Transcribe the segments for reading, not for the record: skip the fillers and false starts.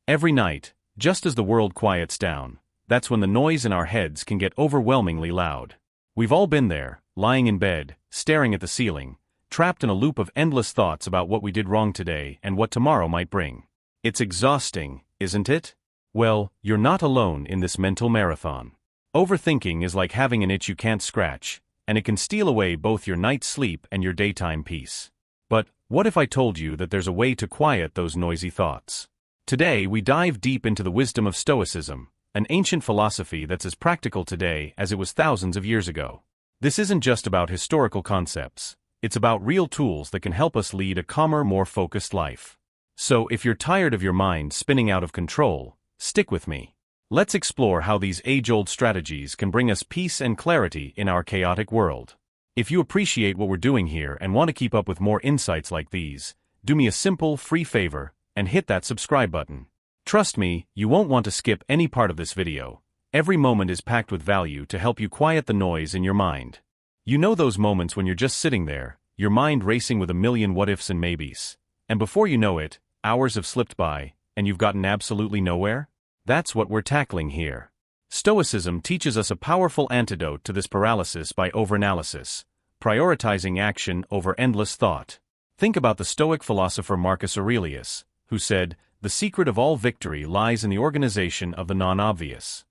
Every night, just as the world quiets down, that's when the noise in our heads can get overwhelmingly loud. We've all been there, lying in bed, staring at the ceiling, trapped in a loop of endless thoughts about what we did wrong today and what tomorrow might bring. It's exhausting, isn't it? Well, you're not alone in this mental marathon. Overthinking is like having an itch you can't scratch, and it can steal away both your night's sleep and your daytime peace. But what if I told you that there's a way to quiet those noisy thoughts? Today we dive deep into the wisdom of Stoicism, an ancient philosophy that's as practical today as it was thousands of years ago. This isn't just about historical concepts, it's about real tools that can help us lead a calmer, more focused life. So if you're tired of your mind spinning out of control, stick with me. Let's explore how these age-old strategies can bring us peace and clarity in our chaotic world. If you appreciate what we're doing here and want to keep up with more insights like these, do me a simple, free favor and hit that subscribe button. Trust me, you won't want to skip any part of this video. Every moment is packed with value to help you quiet the noise in your mind. You know those moments when you're just sitting there, your mind racing with a million what-ifs and maybes, and before you know it, hours have slipped by, and you've gotten absolutely nowhere? That's what we're tackling here. Stoicism teaches us a powerful antidote to this paralysis by overanalysis, prioritizing action over endless thought. Think about the Stoic philosopher Marcus Aurelius, who said, "The secret of all victory lies in the organization of the non-obvious."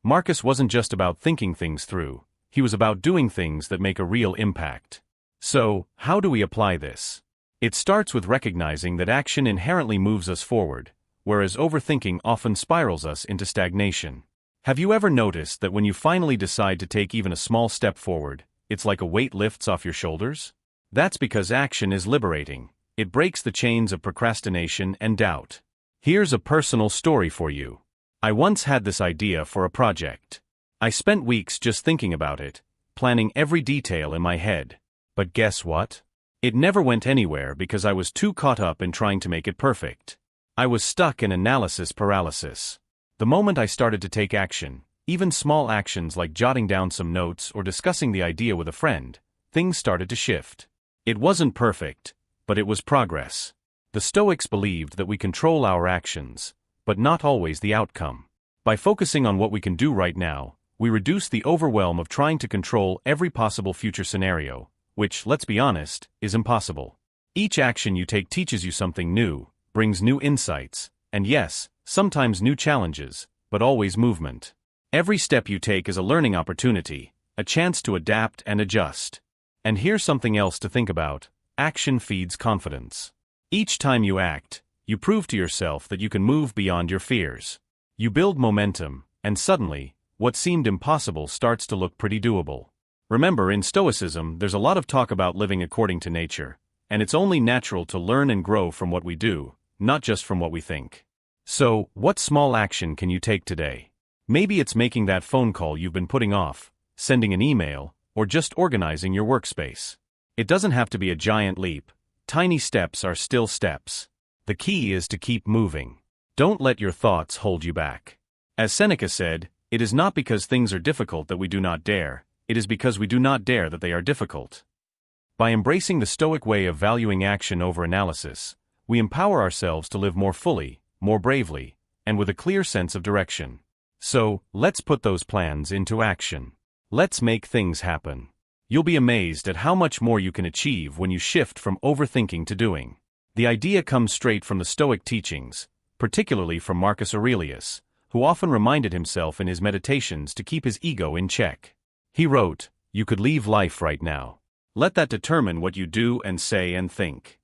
Marcus wasn't just about thinking things through, he was about doing things that make a real impact. So, how do we apply this? It starts with recognizing that action inherently moves us forward, whereas overthinking often spirals us into stagnation. Have you ever noticed that when you finally decide to take even a small step forward, it's like a weight lifts off your shoulders? That's because action is liberating. It breaks the chains of procrastination and doubt. Here's a personal story for you. I once had this idea for a project. I spent weeks just thinking about it, planning every detail in my head. But guess what? It never went anywhere because I was too caught up in trying to make it perfect. I was stuck in analysis paralysis. The moment I started to take action, even small actions like jotting down some notes or discussing the idea with a friend, things started to shift. It wasn't perfect, but it was progress. The Stoics believed that we control our actions, but not always the outcome. By focusing on what we can do right now, we reduce the overwhelm of trying to control every possible future scenario, which, let's be honest, is impossible. Each action you take teaches you something new, brings new insights, and yes, sometimes new challenges, but always movement. Every step you take is a learning opportunity, a chance to adapt and adjust. And here's something else to think about: action feeds confidence. Each time you act, you prove to yourself that you can move beyond your fears. You build momentum, and suddenly, what seemed impossible starts to look pretty doable. Remember, in Stoicism, there's a lot of talk about living according to nature, and it's only natural to learn and grow from what we do, not just from what we think. So, what small action can you take today? Maybe it's making that phone call you've been putting off, sending an email, or just organizing your workspace. It doesn't have to be a giant leap. Tiny steps are still steps. The key is to keep moving. Don't let your thoughts hold you back. As Seneca said, it is not because things are difficult that we do not dare, it is because we do not dare that they are difficult. By embracing the Stoic way of valuing action over analysis, we empower ourselves to live more fully, more bravely, and with a clear sense of direction. So, let's put those plans into action. Let's make things happen. You'll be amazed at how much more you can achieve when you shift from overthinking to doing. The idea comes straight from the Stoic teachings, particularly from Marcus Aurelius, who often reminded himself in his meditations to keep his ego in check. He wrote, "You could leave life right now. Let that determine what you do and say and think."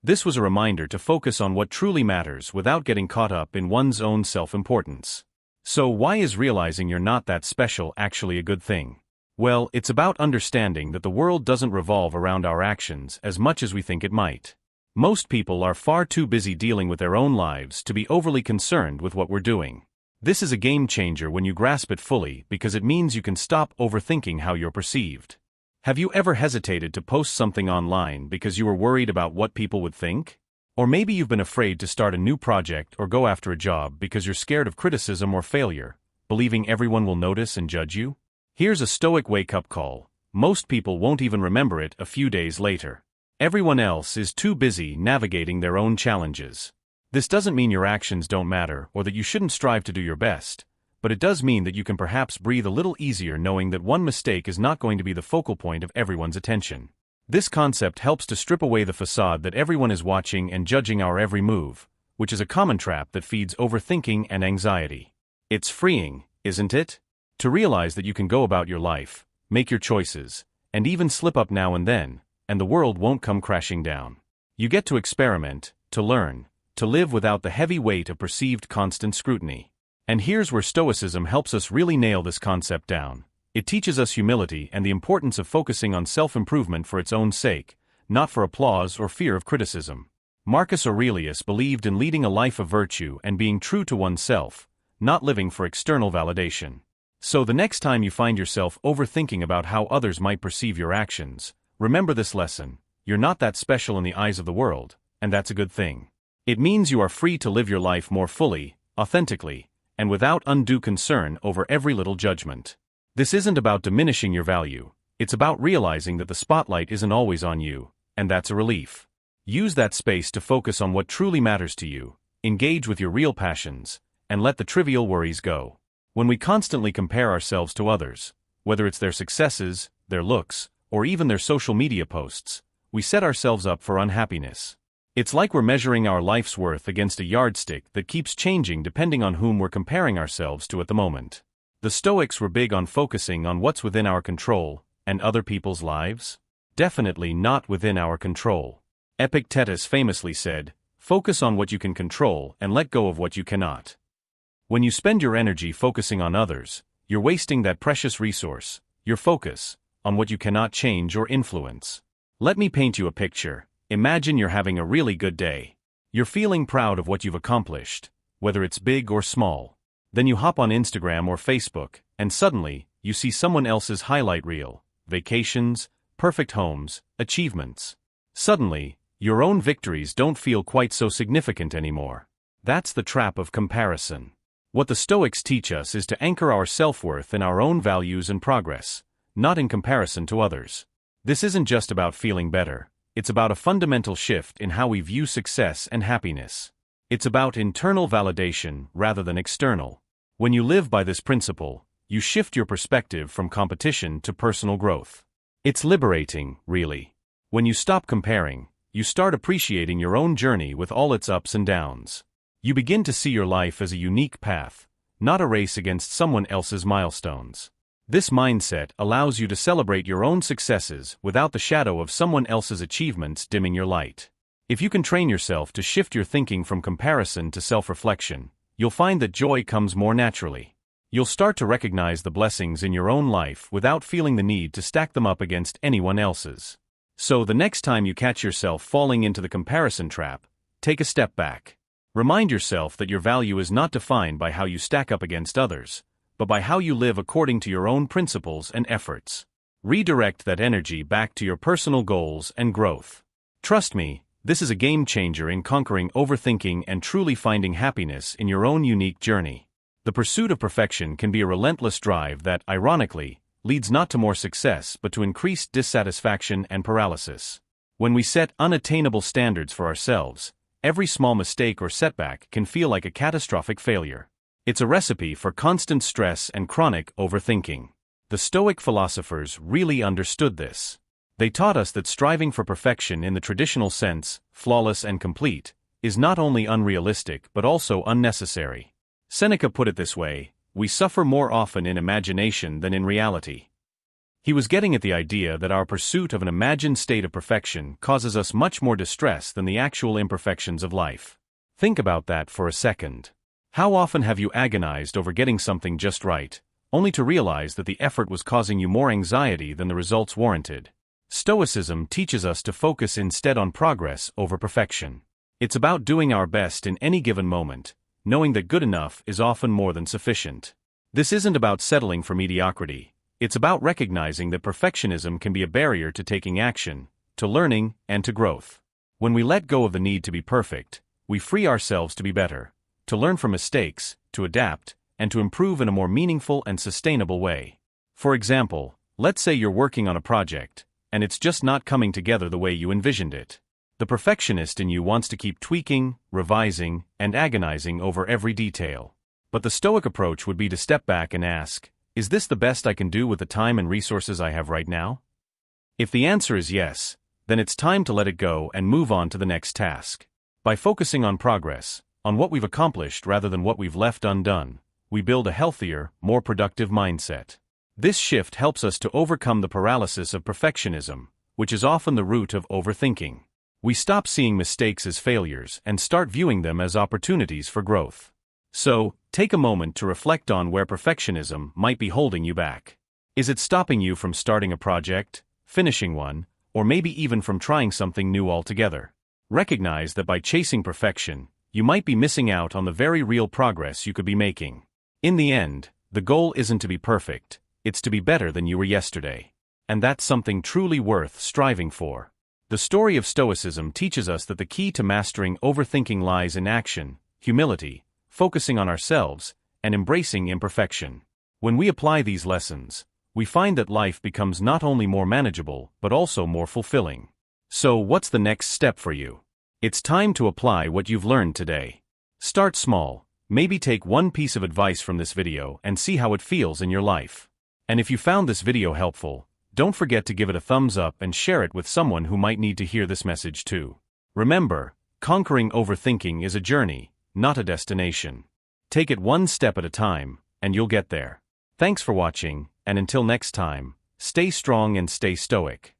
This was a reminder to focus on what truly matters without getting caught up in one's own self-importance. So why is realizing you're not that special actually a good thing? Well, it's about understanding that the world doesn't revolve around our actions as much as we think it might. Most people are far too busy dealing with their own lives to be overly concerned with what we're doing. This is a game changer when you grasp it fully because it means you can stop overthinking how you're perceived. Have you ever hesitated to post something online because you were worried about what people would think? Or maybe you've been afraid to start a new project or go after a job because you're scared of criticism or failure, believing everyone will notice and judge you? Here's a Stoic wake-up call. Most people won't even remember it a few days later. Everyone else is too busy navigating their own challenges. This doesn't mean your actions don't matter or that you shouldn't strive to do your best, but it does mean that you can perhaps breathe a little easier knowing that one mistake is not going to be the focal point of everyone's attention. This concept helps to strip away the facade that everyone is watching and judging our every move, which is a common trap that feeds overthinking and anxiety. It's freeing, isn't it? To realize that you can go about your life, make your choices, and even slip up now and then, and the world won't come crashing down. You get to experiment, to learn, to live without the heavy weight of perceived constant scrutiny. And here's where Stoicism helps us really nail this concept down. It teaches us humility and the importance of focusing on self-improvement for its own sake, not for applause or fear of criticism. Marcus Aurelius believed in leading a life of virtue and being true to oneself, not living for external validation. So the next time you find yourself overthinking about how others might perceive your actions, remember this lesson: you're not that special in the eyes of the world, and that's a good thing. It means you are free to live your life more fully, authentically, and without undue concern over every little judgment. This isn't about diminishing your value, it's about realizing that the spotlight isn't always on you, and that's a relief. Use that space to focus on what truly matters to you, engage with your real passions, and let the trivial worries go. When we constantly compare ourselves to others, whether it's their successes, their looks, or even their social media posts, we set ourselves up for unhappiness. It's like we're measuring our life's worth against a yardstick that keeps changing depending on whom we're comparing ourselves to at the moment. The Stoics were big on focusing on what's within our control, and other people's lives? Definitely not within our control. Epictetus famously said, "Focus on what you can control and let go of what you cannot." When you spend your energy focusing on others, you're wasting that precious resource, your focus, on what you cannot change or influence. Let me paint you a picture. Imagine you're having a really good day. You're feeling proud of what you've accomplished, whether it's big or small. Then you hop on Instagram or Facebook, and suddenly, you see someone else's highlight reel: vacations, perfect homes, achievements. Suddenly, your own victories don't feel quite so significant anymore. That's the trap of comparison. What the Stoics teach us is to anchor our self-worth in our own values and progress, not in comparison to others. This isn't just about feeling better, it's about a fundamental shift in how we view success and happiness. It's about internal validation rather than external. When you live by this principle, you shift your perspective from competition to personal growth. It's liberating, really. When you stop comparing, you start appreciating your own journey with all its ups and downs. You begin to see your life as a unique path, not a race against someone else's milestones. This mindset allows you to celebrate your own successes without the shadow of someone else's achievements dimming your light. If you can train yourself to shift your thinking from comparison to self-reflection, you'll find that joy comes more naturally. You'll start to recognize the blessings in your own life without feeling the need to stack them up against anyone else's. So the next time you catch yourself falling into the comparison trap, take a step back. Remind yourself that your value is not defined by how you stack up against others, but by how you live according to your own principles and efforts. Redirect that energy back to your personal goals and growth. Trust me, this is a game changer in conquering overthinking and truly finding happiness in your own unique journey. The pursuit of perfection can be a relentless drive that, ironically, leads not to more success but to increased dissatisfaction and paralysis. When we set unattainable standards for ourselves, every small mistake or setback can feel like a catastrophic failure. It's a recipe for constant stress and chronic overthinking. The Stoic philosophers really understood this. They taught us that striving for perfection in the traditional sense, flawless and complete, is not only unrealistic but also unnecessary. Seneca put it this way: we suffer more often in imagination than in reality. He was getting at the idea that our pursuit of an imagined state of perfection causes us much more distress than the actual imperfections of life. Think about that for a second. How often have you agonized over getting something just right, only to realize that the effort was causing you more anxiety than the results warranted? Stoicism teaches us to focus instead on progress over perfection. It's about doing our best in any given moment, knowing that good enough is often more than sufficient. This isn't about settling for mediocrity. It's about recognizing that perfectionism can be a barrier to taking action, to learning, and to growth. When we let go of the need to be perfect, we free ourselves to be better, to learn from mistakes, to adapt, and to improve in a more meaningful and sustainable way. For example, let's say you're working on a project, and it's just not coming together the way you envisioned it. The The perfectionist in you wants to keep tweaking, revising, and agonizing over every detail. But the Stoic approach would be to step back and ask, is this the best I can do with the time and resources I have right now? If the answer is yes, then it's time to let it go and move on to the next task. By focusing on progress, on what we've accomplished rather than what we've left undone, we build a healthier, more productive mindset. This shift helps us to overcome the paralysis of perfectionism, which is often the root of overthinking. We stop seeing mistakes as failures and start viewing them as opportunities for growth. So, take a moment to reflect on where perfectionism might be holding you back. Is it stopping you from starting a project, finishing one, or maybe even from trying something new altogether? Recognize that by chasing perfection, you might be missing out on the very real progress you could be making. In the end, the goal isn't to be perfect, it's to be better than you were yesterday. And that's something truly worth striving for. The story of Stoicism teaches us that the key to mastering overthinking lies in action, humility, focusing on ourselves, and embracing imperfection. When we apply these lessons, we find that life becomes not only more manageable but also more fulfilling. So what's the next step for you? It's time to apply what you've learned today. Start small, maybe take one piece of advice from this video and see how it feels in your life. And if you found this video helpful, don't forget to give it a thumbs up and share it with someone who might need to hear this message too. Remember, conquering overthinking is a journey, not a destination. Take it one step at a time, and you'll get there. Thanks for watching, and until next time, stay strong and stay stoic.